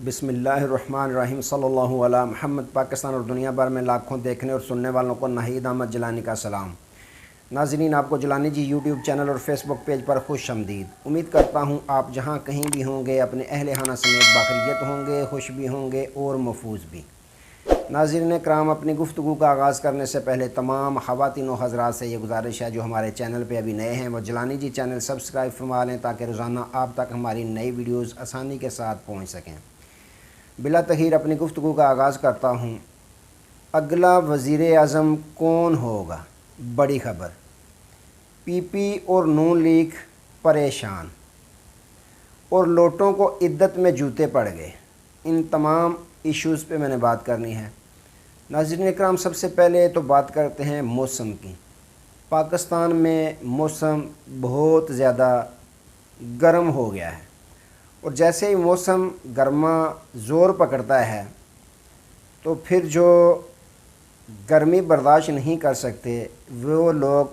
بسم اللہ الرحمن الرحیم صلی اللہ علیہ محمد۔ پاکستان اور دنیا بھر میں لاکھوں دیکھنے اور سننے والوں کو ناہید احمد جیلانی کا سلام۔ ناظرین، آپ کو جیلانی جی یوٹیوب چینل اور فیس بک پیج پر خوش آمدید۔ امید کرتا ہوں آپ جہاں کہیں بھی ہوں گے اپنے اہل خانہ سمیت باخیریت ہوں گے، خوش بھی ہوں گے اور محفوظ بھی۔ ناظرین کرام، اپنی گفتگو کا آغاز کرنے سے پہلے تمام خواتین و حضرات سے یہ گزارش ہے جو ہمارے چینل پہ ابھی نئے ہیں وہ جیلانی جی چینل سبسکرائب فرما لیں تاکہ روزانہ آپ تک ہماری نئی ویڈیوز آسانی کے ساتھ پہنچ سکیں۔ بلا تاخیر اپنی گفتگو کا آغاز کرتا ہوں۔ اگلا وزیر اعظم کون ہوگا؟ بڑی خبر، پی پی اور نون لیگ پریشان اور لوٹوں کو عدت میں جوتے پڑ گئے۔ ان تمام ایشوز پہ میں نے بات کرنی ہے۔ ناظرین اکرام، سب سے پہلے تو بات کرتے ہیں موسم کی۔ پاکستان میں موسم بہت زیادہ گرم ہو گیا ہے، اور جیسے ہی موسم گرما زور پکڑتا ہے تو پھر جو گرمی برداشت نہیں کر سکتے وہ لوگ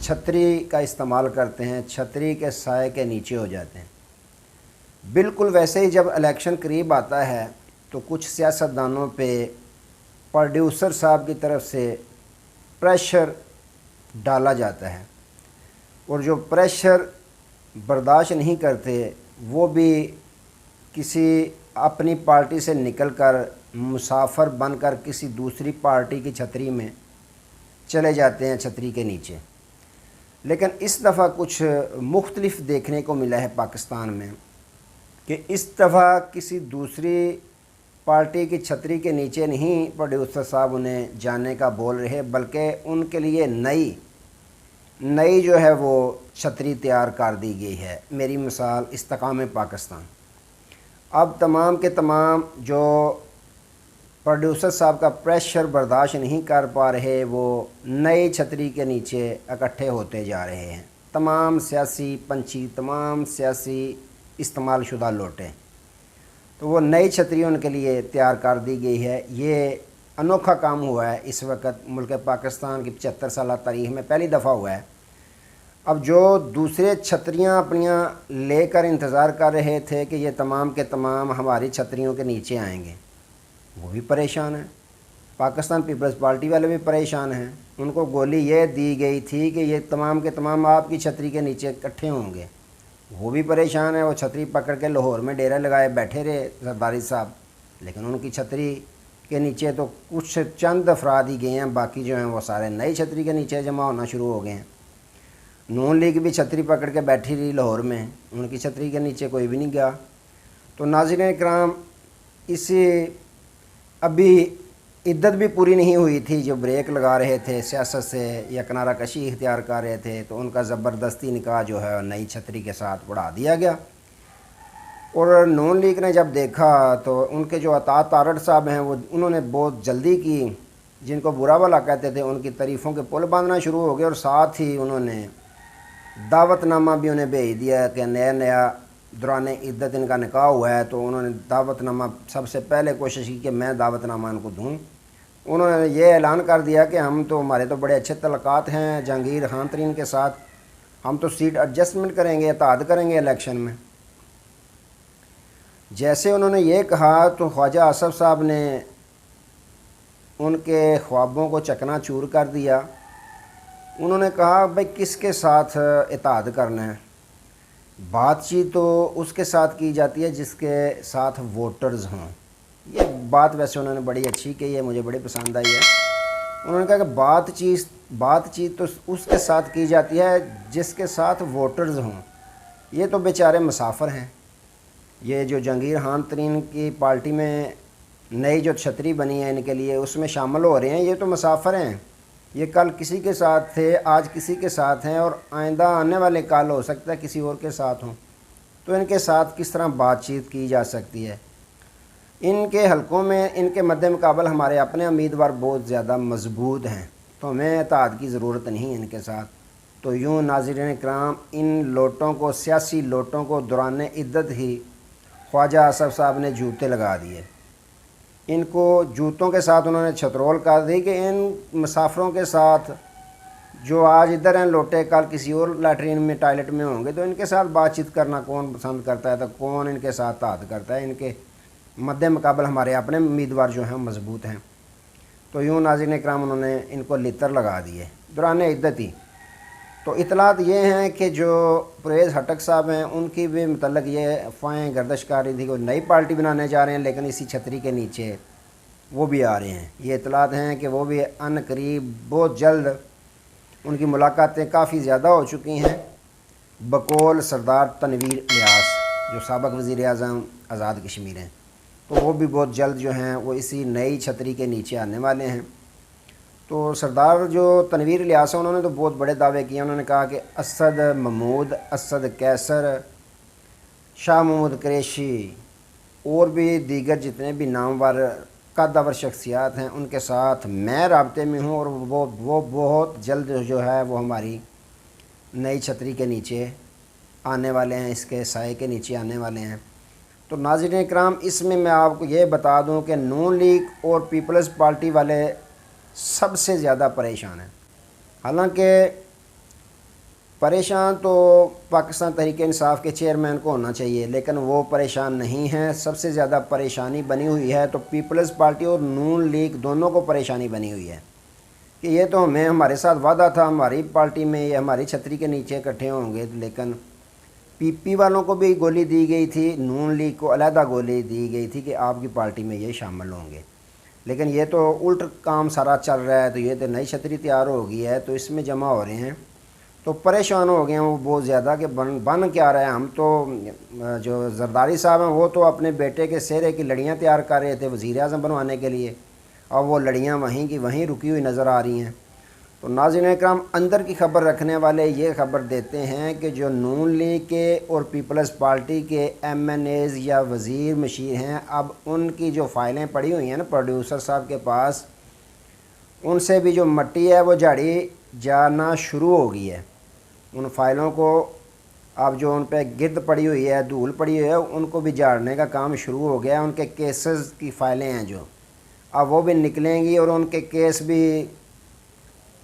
چھتری کا استعمال کرتے ہیں، چھتری کے سائے کے نیچے ہو جاتے ہیں۔ بالکل ویسے ہی جب الیکشن قریب آتا ہے تو کچھ سیاستدانوں پہ پروڈیوسر صاحب کی طرف سے پریشر ڈالا جاتا ہے، اور جو پریشر برداشت نہیں کرتے وہ بھی کسی اپنی پارٹی سے نکل کر مسافر بن کر کسی دوسری پارٹی کی چھتری میں چلے جاتے ہیں، چھتری کے نیچے۔ لیکن اس دفعہ کچھ مختلف دیکھنے کو ملا ہے پاکستان میں کہ اس دفعہ کسی دوسری پارٹی کی چھتری کے نیچے نہیں پروڈیوسر صاحب انہیں جانے کا بول رہے، بلکہ ان کے لیے نئی جو ہے وہ چھتری تیار کر دی گئی ہے۔ میری مثال استحکام پاکستان۔ اب تمام کے تمام جو پروڈیوسر صاحب کا پریشر برداشت نہیں کر پا رہے وہ نئی چھتری کے نیچے اکٹھے ہوتے جا رہے ہیں، تمام سیاسی پنچھی، تمام سیاسی استعمال شدہ لوٹے، تو وہ نئی چھتری ان کے لیے تیار کر دی گئی ہے۔ یہ انوکھا کام ہوا ہے، اس وقت ملک پاکستان کی 75 سالہ تاریخ میں پہلی دفعہ ہوا ہے۔ اب جو دوسرے چھتریاں اپنیاں لے کر انتظار کر رہے تھے کہ یہ تمام کے تمام ہماری چھتریوں کے نیچے آئیں گے، وہ بھی پریشان ہیں۔ پاکستان پیپلز پارٹی والے بھی پریشان ہیں۔ ان کو گولی یہ دی گئی تھی کہ یہ تمام کے تمام آپ کی چھتری کے نیچے اکٹھے ہوں گے، وہ بھی پریشان ہیں۔ وہ چھتری پکڑ کے لاہور میں ڈیرہ لگائے بیٹھے رہے زرداری صاحب، لیکن ان کی چھتری کے نیچے تو کچھ چند افراد ہی گئے ہیں، باقی جو ہیں وہ سارے نئی چھتری کے نیچے جمع ہونا شروع ہو گئے ہیں۔ نون لیگ بھی چھتری پکڑ کے بیٹھی رہی لاہور میں، ان کی چھتری کے نیچے کوئی بھی نہیں گیا۔ تو ناظرین اکرام، اسی ابھی عدت بھی پوری نہیں ہوئی تھی جو بریک لگا رہے تھے سیاست سے یا کنارہ کشی اختیار کر رہے تھے، تو ان کا زبردستی نکاح جو ہے نئی چھتری کے ساتھ بڑھا دیا گیا۔ اور نون لیگ نے جب دیکھا تو ان کے جو عطا تارڑ صاحب ہیں انہوں نے بہت جلدی کی، جن کو برا بھلا کہتے تھے ان کی تعریفوں کے پل باندھنا شروع ہو گئے، اور ساتھ ہی انہوں نے دعوت نامہ بھی انہیں بھیج دیا کہ نیا دوران عدت ان کا نکاح ہوا ہے، تو انہوں نے دعوت نامہ سب سے پہلے کوشش کی کہ میں دعوت نامہ ان کو دوں۔ انہوں نے یہ اعلان کر دیا کہ ہمارے تو بڑے اچھے تعلقات ہیں جہانگیر خان ترین کے ساتھ، ہم تو سیٹ ایڈجسٹمنٹ کریں گے، اتحاد کریں گے الیکشن میں۔ جیسے انہوں نے یہ کہا تو خواجہ آصف صاحب نے ان کے خوابوں کو چکنا چور کر دیا۔ انہوں نے کہا بھائی کس کے ساتھ اتحاد کرنا ہے؟ بات چیت تو اس کے ساتھ کی جاتی ہے جس کے ساتھ ووٹرز ہوں۔ یہ بات ویسے انہوں نے بڑی اچھی کہی ہے، مجھے بڑی پسند آئی ہے۔ انہوں نے کہا کہ بات چیت تو اس کے ساتھ کی جاتی ہے جس کے ساتھ ووٹرز ہوں۔ یہ تو بیچارے مسافر ہیں، یہ جو جہانگیر خان ترین کی پارٹی میں نئی جو چھتری بنی ہے ان کے لیے اس میں شامل ہو رہے ہیں، یہ تو مسافر ہیں۔ یہ کل کسی کے ساتھ تھے، آج کسی کے ساتھ ہیں، اور آئندہ آنے والے کل ہو سکتا ہے کسی اور کے ساتھ ہوں۔ تو ان کے ساتھ کس طرح بات چیت کی جا سکتی ہے؟ ان کے حلقوں میں ان کے مد مقابل ہمارے اپنے امیدوار بہت زیادہ مضبوط ہیں، تو ہمیں اتحاد کی ضرورت نہیں ان کے ساتھ۔ تو یوں ناظرین اکرام، ان لوٹوں کو، سیاسی لوٹوں کو دوران عدت ہی خواجہ آصف صاحب نے جوتے لگا دیے۔ ان کو جوتوں کے ساتھ انہوں نے چھترول کر دی کہ ان مسافروں کے ساتھ جو آج ادھر ہیں لوٹے، کل کسی اور لیٹرین میں ٹائلٹ میں ہوں گے، تو ان کے ساتھ بات چیت کرنا کون پسند کرتا ہے؟ تو کون ان کے ساتھ اتحاد کرتا ہے؟ ان کے مد مقابل ہمارے اپنے امیدوار جو ہیں مضبوط ہیں۔ تو یوں ناظرین اکرام انہوں نے ان کو لتر لگا دیے دوران عدت ہی۔ تو اطلاعات یہ ہیں کہ جو پرویز خٹک صاحب ہیں ان کی بھی متعلق یہ افواہیں گردش کر رہی تھی کہ نئی پارٹی بنانے جا رہے ہیں، لیکن اسی چھتری کے نیچے وہ بھی آ رہے ہیں۔ یہ اطلاعات ہیں کہ وہ بھی ان قریب بہت جلد ان کی ملاقاتیں کافی زیادہ ہو چکی ہیں بقول سردار تنویر الیاس جو سابق وزیر اعظم آزاد کشمیر ہیں، تو وہ بھی بہت جلد جو ہیں وہ اسی نئی چھتری کے نیچے آنے والے ہیں۔ تو سردار جو تنویر الیاس ہیں انہوں نے تو بہت بڑے دعوے کیے۔ انہوں نے کہا کہ اسد محمود، اسد کیسر، شاہ محمود قریشی اور بھی دیگر جتنے بھی نامور قدور شخصیات ہیں ان کے ساتھ میں رابطے میں ہوں، اور وہ بہت جلد جو ہے وہ ہماری نئی چھتری کے نیچے آنے والے ہیں، اس کے سائے کے نیچے آنے والے ہیں۔ تو ناظرین اکرام اس میں آپ کو یہ بتا دوں کہ نون لیگ اور پیپلز پارٹی والے سب سے زیادہ پریشان ہیں۔ حالانکہ پریشان تو پاکستان تحریک انصاف کے چیئرمین کو ہونا چاہیے، لیکن وہ پریشان نہیں ہیں۔ سب سے زیادہ پریشانی بنی ہوئی ہے تو پیپلز پارٹی اور نون لیگ دونوں کو پریشانی بنی ہوئی ہے کہ یہ تو ہمارے ساتھ وعدہ تھا، ہماری پارٹی میں یہ ہماری چھتری کے نیچے اکٹھے ہوں گے، لیکن پی پی والوں کو بھی گولی دی گئی تھی، نون لیگ کو علیحدہ گولی دی گئی تھی کہ آپ کی پارٹی میں یہ شامل ہوں گے، لیکن یہ تو الٹ کام سارا چل رہا ہے۔ تو یہ تو نئی چھتری تیار ہو گئی ہے تو اس میں جمع ہو رہے ہیں، تو پریشان ہو گئے ہیں وہ بہت زیادہ کہ بن کیا رہا ہے۔ ہم تو جو زرداری صاحب ہیں وہ تو اپنے بیٹے کے سہرے کی لڑیاں تیار کر رہے تھے وزیر اعظم بنوانے کے لیے، اور وہ لڑیاں وہیں کی وہیں رکی ہوئی نظر آ رہی ہیں۔ تو ناظرین اکرام اندر کی خبر رکھنے والے یہ خبر دیتے ہیں کہ جو نون لیگ کے اور پیپلز پارٹی کے ایم این ایز یا وزیر مشیر ہیں، اب ان کی جو فائلیں پڑی ہوئی ہیں نا پروڈیوسر صاحب کے پاس، ان سے بھی جو مٹی ہے وہ جھاڑی جانا شروع ہو گئی ہے۔ ان فائلوں کو اب جو ان پہ گرد پڑی ہوئی ہے، دھول پڑی ہوئی ہے، ان کو بھی جھاڑنے کا کام شروع ہو گیا ہے۔ ان کے کیسز کی فائلیں ہیں جو اب وہ بھی نکلیں گی، اور ان کے کیس بھی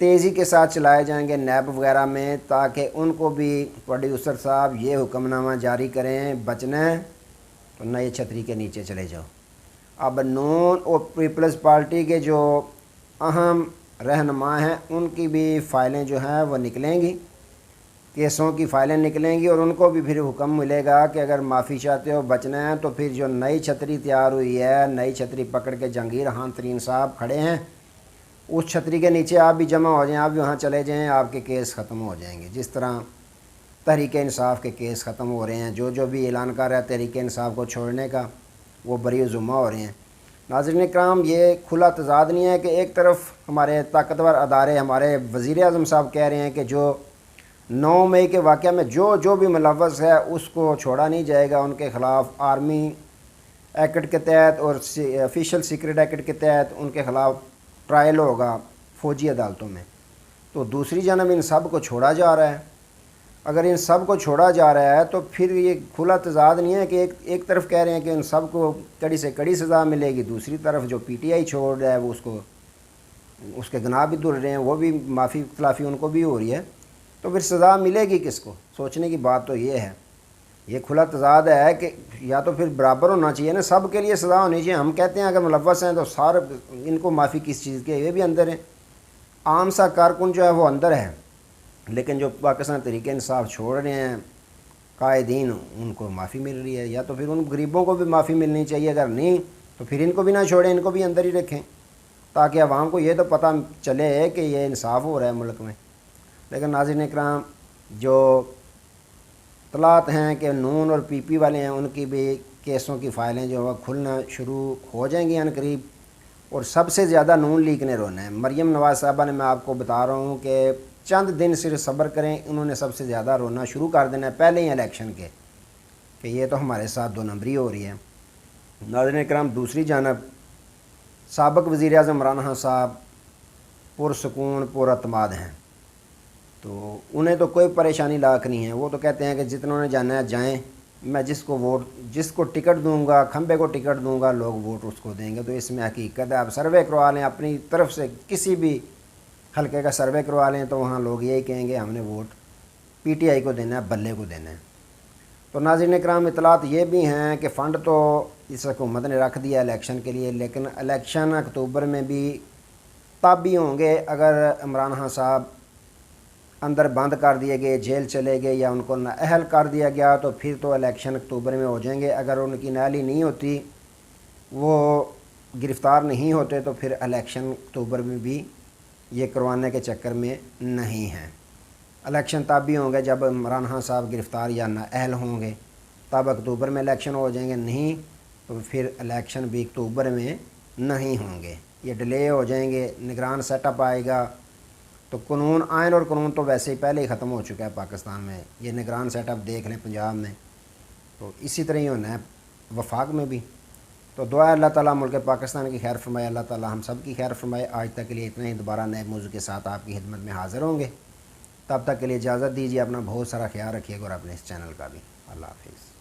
تیزی کے ساتھ چلائے جائیں گے نیب وغیرہ میں، تاکہ ان کو بھی پروڈیوسر صاحب یہ حکم نامہ جاری کریں بچنا ہے تو نئی چھتری کے نیچے چلے جاؤ۔ اب نون اور پیپلز پارٹی کے جو اہم رہنما ہیں ان کی بھی فائلیں جو ہیں وہ نکلیں گی، کیسوں کی فائلیں نکلیں گی، اور ان کو بھی پھر حکم ملے گا کہ اگر معافی چاہتے ہو بچنا ہے تو پھر جو نئی چھتری تیار ہوئی ہے، نئی چھتری پکڑ کے جہانگیر خان ترین صاحب کھڑے ہیں، اس چھتری کے نیچے آپ بھی جمع ہو جائیں، آپ بھی وہاں چلے جائیں، آپ کے کیس ختم ہو جائیں گے۔ جس طرح تحریک انصاف کے کیس ختم ہو رہے ہیں، جو بھی اعلان کر رہا ہے تحریک انصاف کو چھوڑنے کا وہ بری ذمہ ہو رہے ہیں۔ ناظرین اکرام یہ کھلا تضاد نہیں ہے کہ ایک طرف ہمارے طاقتور ادارے، ہمارے وزیر اعظم صاحب کہہ رہے ہیں کہ جو 9 مئی کے واقعہ میں جو بھی ملوث ہے اس کو چھوڑا نہیں جائے گا، ان کے خلاف آرمی ایکٹ کے تحت اور آفیشل سیکرٹ ایکٹ کے تحت ان کے خلاف ٹرائل ہوگا فوجی عدالتوں میں۔ تو دوسری جانب ان سب کو چھوڑا جا رہا ہے۔ اگر ان سب کو چھوڑا جا رہا ہے تو پھر یہ کھلا تضاد نہیں ہے کہ ایک طرف کہہ رہے ہیں کہ ان سب کو کڑی سے کڑی سزا ملے گی، دوسری طرف جو پی ٹی آئی چھوڑ رہا ہے وہ اس کے گناہ بھی دھل رہے ہیں، وہ بھی معافی خلافی ان کو بھی ہو رہی ہے، تو پھر سزا ملے گی کس کو؟ سوچنے کی بات تو یہ ہے۔ یہ کھلا تضاد ہے کہ یا تو پھر برابر ہونا چاہیے نا، سب کے لیے سزا ہونی چاہیے۔ ہم کہتے ہیں اگر ملوث ہیں تو سارے ان کو معافی کس چیز کے، یہ بھی اندر ہیں، عام سا کارکن جو ہے وہ اندر ہے، لیکن جو پاکستان تحریک انصاف چھوڑ رہے ہیں قائدین ان کو معافی مل رہی ہے۔ یا تو پھر ان غریبوں کو بھی معافی ملنی چاہیے، اگر نہیں تو پھر ان کو بھی نہ چھوڑیں، ان کو بھی اندر ہی رکھیں، تاکہ عوام کو یہ تو پتہ چلے کہ یہ انصاف ہو رہا ہے ملک میں۔ لیکن ناظرین اکرام جو اطلاعات ہیں کہ نون اور پی پی والے ہیں ان کی بھی کیسوں کی فائلیں جو ہے کھلنا شروع ہو جائیں گی ان قریب، اور سب سے زیادہ نون لیگ نے رونا ہے۔ مریم نواز صاحبہ نے، میں آپ کو بتا رہا ہوں کہ چند دن صرف صبر کریں، انہوں نے سب سے زیادہ رونا شروع کر دینا ہے پہلے ہی الیکشن کے، کہ یہ تو ہمارے ساتھ 2 نمبری ہو رہی ہے۔ ناظرین اکرام دوسری جانب سابق وزیر اعظم عمران خان صاحب پرسکون پر اعتماد ہیں، تو انہیں تو کوئی پریشانی لاحق نہیں ہے۔ وہ تو کہتے ہیں کہ جتنوں نے جانا ہے جائیں، میں جس کو ٹکٹ دوں گا، کھمبے کو ٹکٹ دوں گا، لوگ ووٹ اس کو دیں گے۔ تو اس میں حقیقت ہے، آپ سروے کروا لیں اپنی طرف سے، کسی بھی حلقے کا سروے کروا لیں تو وہاں لوگ یہی کہیں گے ہم نے ووٹ پی ٹی آئی کو دینا ہے، بلے کو دینا ہے۔ تو ناظرین اکرام اطلاعات یہ بھی ہیں کہ فنڈ تو اس حکومت نے رکھ دیا الیکشن کے لیے، لیکن الیکشن اکتوبر میں بھی تب بھی ہوں گے اگر عمران خان صاحب اندر بند کر دیے گئے، جیل چلے گئے یا ان کو نااہل کر دیا گیا تو پھر تو الیکشن اکتوبر میں ہو جائیں گے۔ اگر ان کی نااہلی نہیں ہوتی، وہ گرفتار نہیں ہوتے، تو پھر الیکشن اکتوبر میں بھی یہ کروانے کے چکر میں نہیں ہیں۔ الیکشن تب بھی ہوں گے جب عمران خان صاحب گرفتار یا نااہل ہوں گے، تب اکتوبر میں الیکشن ہو جائیں گے، نہیں تو پھر الیکشن بھی اکتوبر میں نہیں ہوں گے، یہ ڈیلے ہو جائیں گے۔ نگران سیٹ اپ آئے گا تو قانون، آئین اور قانون تو ویسے ہی پہلے ہی ختم ہو چکا ہے پاکستان میں، یہ نگران سیٹ اپ دیکھ لیں پنجاب میں، تو اسی طرح ہی ہونا ہے وفاق میں بھی۔ تو دعا اللہ تعالیٰ ملک پاکستان کی خیر فرمائے، اللہ تعالیٰ ہم سب کی خیر فرمائے۔ آج تک کے لیے اتنا ہی، دوبارہ نئے موضوع کے ساتھ آپ کی خدمت میں حاضر ہوں گے، تب تک کے لیے اجازت دیجیے، اپنا بہت سارا خیال رکھیے گا اور اپنے اس چینل کا بھی۔ اللہ حافظ۔